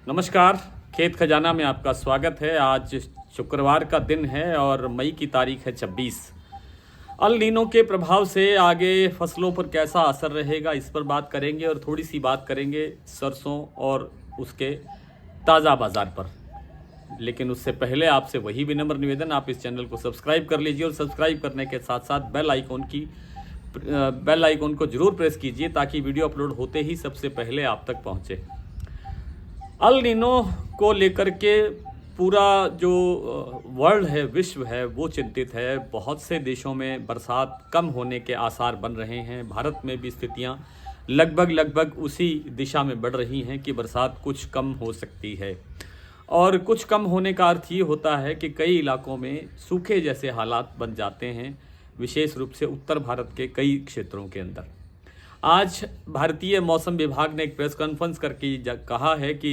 नमस्कार। खेत खजाना में आपका स्वागत है। आज शुक्रवार का दिन है और मई की तारीख है 26। अल नीनो के प्रभाव से आगे फसलों पर कैसा असर रहेगा, इस पर बात करेंगे और थोड़ी सी बात करेंगे सरसों और उसके ताज़ा बाज़ार पर। लेकिन उससे पहले आपसे वही विनम्र निवेदन, आप इस चैनल को सब्सक्राइब कर लीजिए और सब्सक्राइब करने के साथ साथ बेल आइकॉन को जरूर प्रेस कीजिए ताकि वीडियो अपलोड होते ही सबसे पहले आप तक पहुंचे। अल नीनो को लेकर के पूरा जो वर्ल्ड है, विश्व है, वो चिंतित है। बहुत से देशों में बरसात कम होने के आसार बन रहे हैं। भारत में भी स्थितियां लगभग उसी दिशा में बढ़ रही हैं कि बरसात कुछ कम हो सकती है। और कुछ कम होने का अर्थ ये होता है कि कई इलाकों में सूखे जैसे हालात बन जाते हैं, विशेष रूप से उत्तर भारत के कई क्षेत्रों के अंदर। आज भारतीय मौसम विभाग ने एक प्रेस कॉन्फ्रेंस करके कहा है कि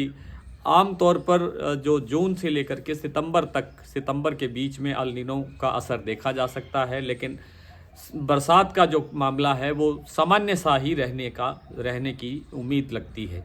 आमतौर पर जो जून से लेकर के सितंबर के बीच में अल नीनो का असर देखा जा सकता है, लेकिन बरसात का जो मामला है वो सामान्य सा ही रहने की उम्मीद लगती है।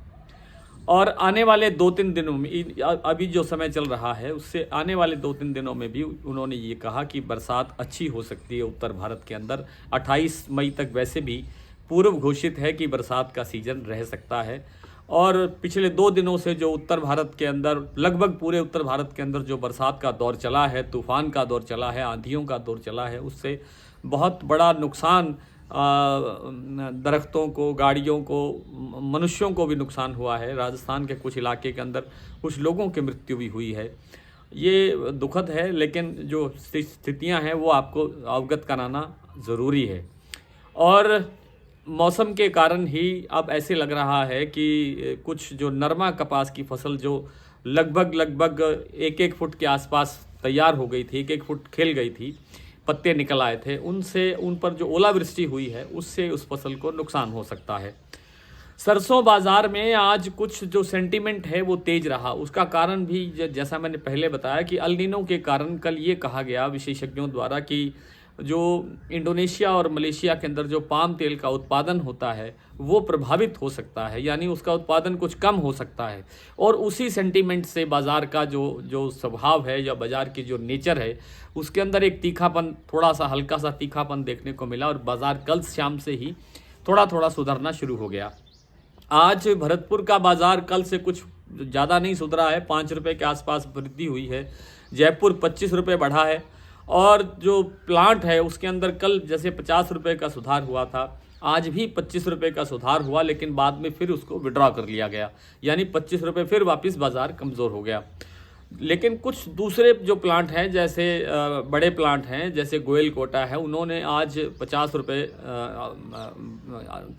और आने वाले 2-3 दिनों में, अभी जो समय चल रहा है उससे आने वाले 2-3 दिनों में भी उन्होंने ये कहा कि बरसात अच्छी हो सकती है उत्तर भारत के अंदर। 28 मई तक वैसे भी पूर्व घोषित है कि बरसात का सीजन रह सकता है। और पिछले 2 दिनों से जो उत्तर भारत के अंदर, लगभग पूरे उत्तर भारत के अंदर जो बरसात का दौर चला है, तूफान का दौर चला है, आंधियों का दौर चला है, उससे बहुत बड़ा नुकसान दरख्तों को, गाड़ियों को, मनुष्यों को भी नुकसान हुआ है। राजस्थान के कुछ इलाके के अंदर कुछ लोगों की मृत्यु भी हुई है। ये दुखद है, लेकिन जो स्थितियां हैं वो आपको अवगत कराना ज़रूरी है। और मौसम के कारण ही अब ऐसे लग रहा है कि कुछ जो नरमा कपास की फसल जो लगभग 1-1 फुट के आसपास तैयार हो गई थी, 1-1 फुट खिल गई थी, पत्ते निकल आए थे, उन पर जो ओलावृष्टि हुई है उससे उस फसल को नुकसान हो सकता है। सरसों बाजार में आज कुछ जो सेंटीमेंट है वो तेज रहा। उसका कारण भी जैसा मैंने पहले बताया कि अल नीनो के कारण कल ये कहा गया विशेषज्ञों द्वारा कि जो इंडोनेशिया और मलेशिया के अंदर जो पाम तेल का उत्पादन होता है वो प्रभावित हो सकता है, यानी उसका उत्पादन कुछ कम हो सकता है। और उसी सेंटीमेंट से बाज़ार का जो स्वभाव है या बाज़ार की जो नेचर है उसके अंदर एक तीखापन, थोड़ा सा हल्का सा तीखापन देखने को मिला और बाज़ार कल शाम से ही थोड़ा सुधरना शुरू हो गया। आज भरतपुर का बाज़ार कल से कुछ ज़्यादा नहीं सुधरा है, 5 रुपये के आसपास वृद्धि हुई है। जयपुर 25 रुपये बढ़ा है। और जो प्लांट है उसके अंदर कल जैसे 50 रुपये का सुधार हुआ था, आज भी 25 रुपये का सुधार हुआ, लेकिन बाद में फिर उसको विड्रॉ कर लिया गया, यानी 25 रुपये फिर वापस बाज़ार कमज़ोर हो गया। लेकिन कुछ दूसरे जो प्लांट हैं, जैसे बड़े प्लांट हैं जैसे गोयल कोटा है, उन्होंने आज 50 रुपये,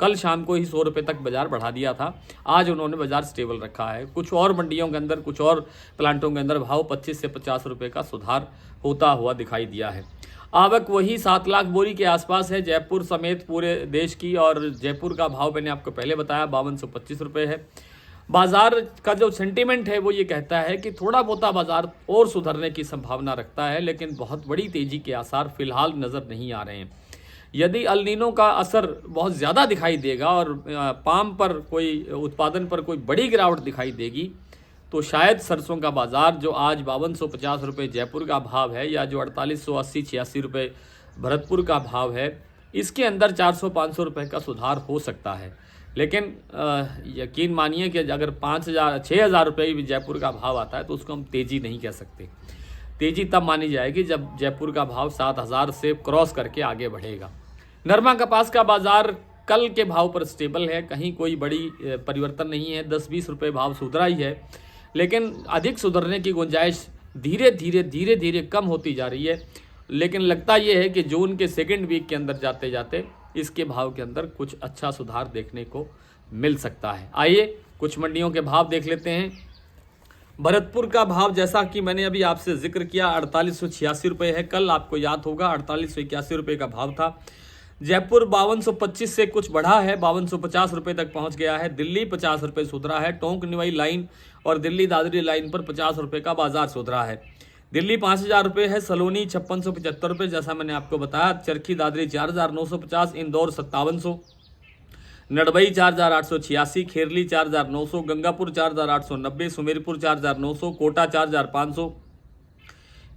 कल शाम को ही 100 रुपये तक बाज़ार बढ़ा दिया था। आज उन्होंने बाज़ार स्टेबल रखा है। कुछ और मंडियों के अंदर, कुछ और प्लांटों के अंदर भाव 25 से 50 रुपये का सुधार होता हुआ दिखाई दिया है। आवक वही 7 लाख बोरी के आसपास है जयपुर समेत पूरे देश की, और जयपुर का भाव मैंने आपको पहले बताया 5225 रुपये है। बाज़ार का जो सेंटीमेंट है वो ये कहता है कि थोड़ा बहुत बाज़ार और सुधरने की संभावना रखता है, लेकिन बहुत बड़ी तेज़ी के आसार फिलहाल नज़र नहीं आ रहे हैं। यदि अल नीनो का असर बहुत ज़्यादा दिखाई देगा और पाम पर कोई उत्पादन पर कोई बड़ी गिरावट दिखाई देगी तो शायद सरसों का बाज़ार जो आज 5250 रुपये जयपुर का भाव है, या जो 4880-86 रुपये भरतपुर का भाव है, इसके अंदर 400-500 रुपये का सुधार हो सकता है। लेकिन यकीन मानिए कि अगर 5000-6000 रुपये भी जयपुर का भाव आता है तो उसको हम तेज़ी नहीं कह सकते। तेज़ी तब मानी जाएगी जब जयपुर का भाव 7000 से क्रॉस करके आगे बढ़ेगा। नरमा कपास का बाज़ार कल के भाव पर स्टेबल है, कहीं कोई बड़ी परिवर्तन नहीं है, 10-20 रुपये भाव सुधरा ही है, लेकिन अधिक सुधरने की गुंजाइश धीरे धीरे कम होती जा रही है। लेकिन लगता ये है कि जून के सेकेंड वीक के अंदर जाते जाते इसके भाव के अंदर कुछ अच्छा सुधार देखने को मिल सकता है। आइए कुछ मंडियों के भाव देख लेते हैं। भरतपुर का भाव, जैसा कि मैंने अभी आपसे जिक्र किया, 4886 रुपये है। कल आपको याद होगा 4881 रुपये का भाव था। जयपुर 5225 से कुछ बढ़ा है, 5250 रुपये तक पहुंच गया है। दिल्ली 50 रुपये सुधरा है। टोंक निवाई लाइन और दिल्ली दादरी लाइन पर 50 रुपये का बाजार सुधरा है। दिल्ली 5000 रुपये है। सलोनी 5675 रुपये, जैसा मैंने आपको बताया। चरखी दादरी 4950, इंदौर 5700, नड़बई 4,886, खेरली 4,900, गंगापुर 4,890, सुमेरपुर 4,900, कोटा 4,500,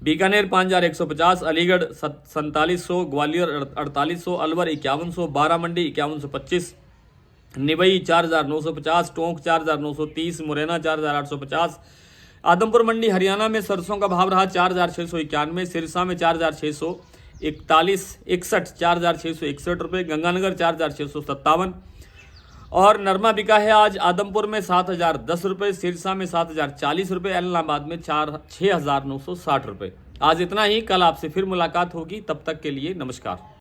बीकानेर 5,150, अलीगढ़ 4700, ग्वालियर 4800, अलवर 5100, बारामंडी 5125, निबई 4,950, टोंक 4,930, मुरैना 4,850, आदमपुर मंडी हरियाणा में सरसों का भाव रहा 4,691, सिरसा में 4,661, 4,661 रुपये, गंगानगर 4,657 और नरमा बिका है आज आदमपुर में 7,010 रुपये, सिरसा में 7,040 रुपये, इलाहाबाद में 6,960 रुपये। आज इतना ही, कल आपसे फिर मुलाकात होगी, तब तक के लिए नमस्कार।